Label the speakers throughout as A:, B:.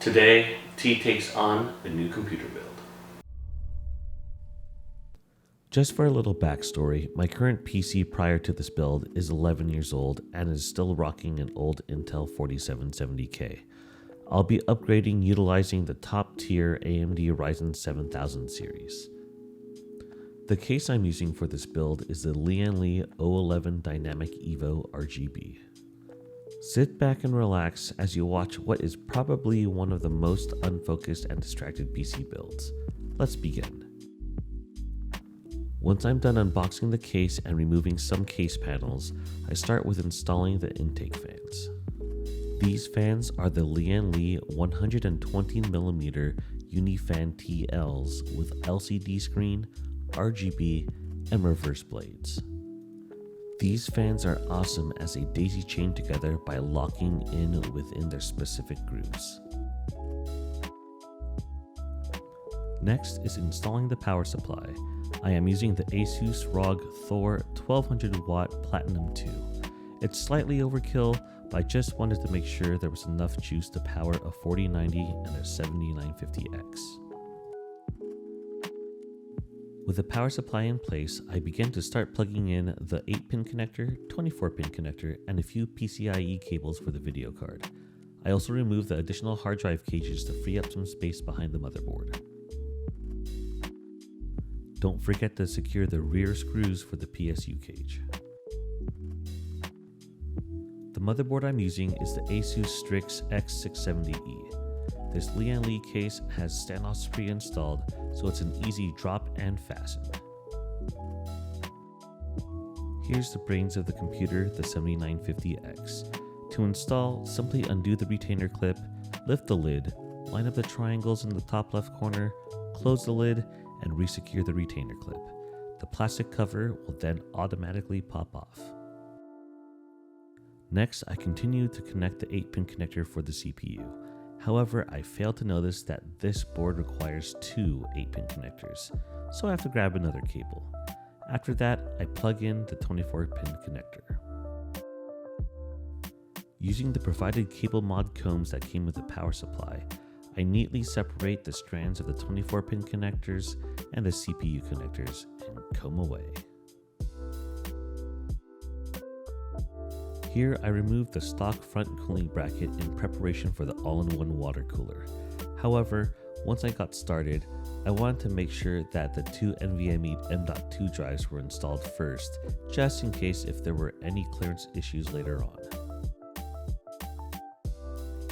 A: Today, T takes on a new computer build.
B: Just for a little backstory, my current PC prior to this build is 11 years old and is still rocking an old Intel 4770K. I'll be upgrading utilizing the top tier AMD Ryzen 7000 series. The case I'm using for this build is the Lian Li 011 Dynamic Evo RGB. Sit back and relax as you watch what is probably one of the most unfocused and distracted PC builds. Let's begin. Once I'm done unboxing the case and removing some case panels, I start with installing the intake fans. These fans are the Lian Li 120mm Unifan TLs with LCD screen, RGB, and reverse blades. These fans are awesome as they daisy chain together by locking in within their specific grooves. Next is installing the power supply. I am using the Asus ROG Thor 1200 watt Platinum 2. It's slightly overkill, but I just wanted to make sure there was enough juice to power a 4090 and a 7950X. With the power supply in place, I begin to start plugging in the 8-pin connector, 24-pin connector, and a few PCIe cables for the video card. I also removed the additional hard drive cages to free up some space behind the motherboard. Don't forget to secure the rear screws for the PSU cage. The motherboard I'm using is the Asus Strix X670E. This Lian Li case has standoffs pre-installed, so it's an easy drop and fasten. Here's the brains of the computer, the 7950X. To install, simply undo the retainer clip, lift the lid, line up the triangles in the top left corner, close the lid, and resecure the retainer clip. The plastic cover will then automatically pop off. Next, I continue to connect the 8-pin connector for the CPU. However, I failed to notice that this board requires two 8-pin connectors, so I have to grab another cable. After that, I plug in the 24-pin connector. Using the provided cable mod combs that came with the power supply, I neatly separate the strands of the 24-pin connectors and the CPU connectors and comb away. Here I remove the stock front cooling bracket in preparation for the all-in-one water cooler. However, once I got started, I wanted to make sure that the two NVMe M.2 drives were installed first, just in case if there were any clearance issues later on.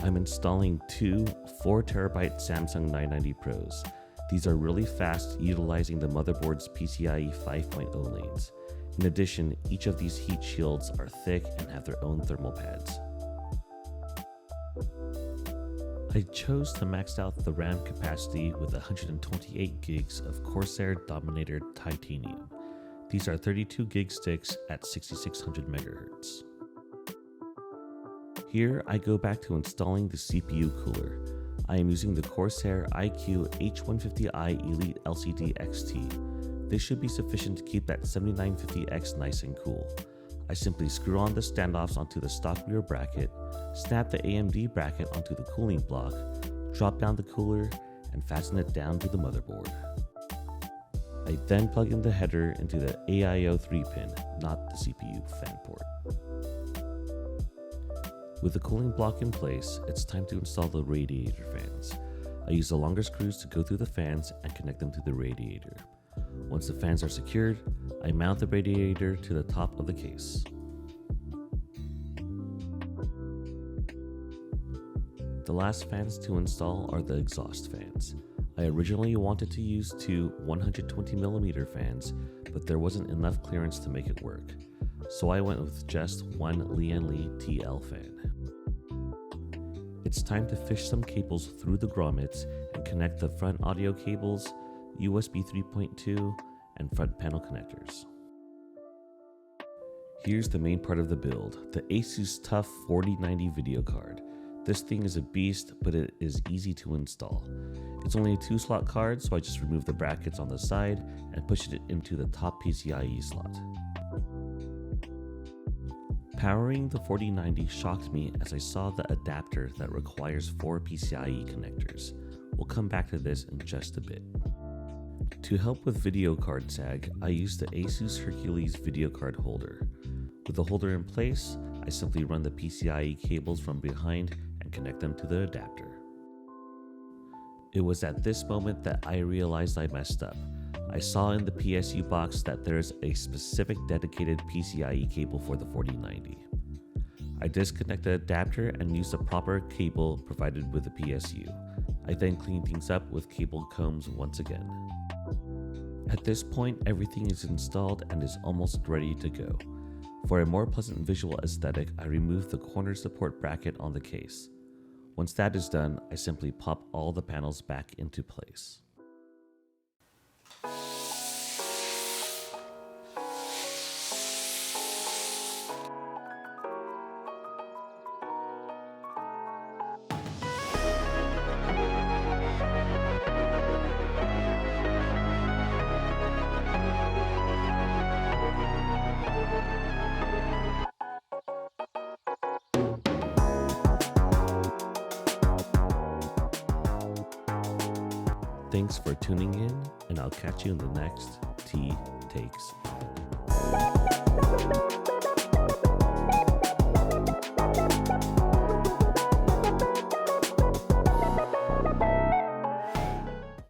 B: I'm installing two 4TB Samsung 990 Pros. These are really fast, utilizing the motherboard's PCIe 5.0 lanes. In addition, each of these heat shields are thick and have their own thermal pads. I chose to max out the RAM capacity with 128 gigs of Corsair Dominator Titanium. These are 32 gig sticks at 6600 MHz. Here I go back to installing the CPU cooler. I am using the Corsair iCUE H150i Elite LCD XT. This should be sufficient to keep that 7950X nice and cool. I simply screw on the standoffs onto the stock rear bracket, snap the AMD bracket onto the cooling block, drop down the cooler, and fasten it down to the motherboard. I then plug in the header into the AIO 3-pin, not the CPU fan port. With the cooling block in place, it's time to install the radiator fans. I use the longer screws to go through the fans and connect them to the radiator. Once the fans are secured, I mount the radiator to the top of the case. The last fans to install are the exhaust fans. I originally wanted to use two 120mm fans, but there wasn't enough clearance to make it work. So I went with just one Lian Li TL fan. It's time to fish some cables through the grommets and connect the front audio cables, USB 3.2, and front panel connectors. Here's the main part of the build, the Asus TUF 4090 video card. This thing is a beast, but it is easy to install. It's only a 2-slot card, so I just remove the brackets on the side and push it into the top PCIe slot. Powering the 4090 shocked me as I saw the adapter that requires 4 PCIe connectors. We'll come back to this in just a bit. To help with video card sag, I used the Asus Hercules video card holder. With the holder in place, I simply run the PCIe cables from behind and connect them to the adapter. It was at this moment that I realized I messed up. I saw in the PSU box that there's a specific dedicated PCIe cable for the 4090. I disconnected the adapter and used the proper cable provided with the PSU. I then cleaned things up with cable combs once again. At this point, everything is installed and is almost ready to go. For a more pleasant visual aesthetic, I removed the corner support bracket on the case. Once that is done, I simply pop all the panels back into place. Thanks for tuning in, and I'll catch you in the next T Takes.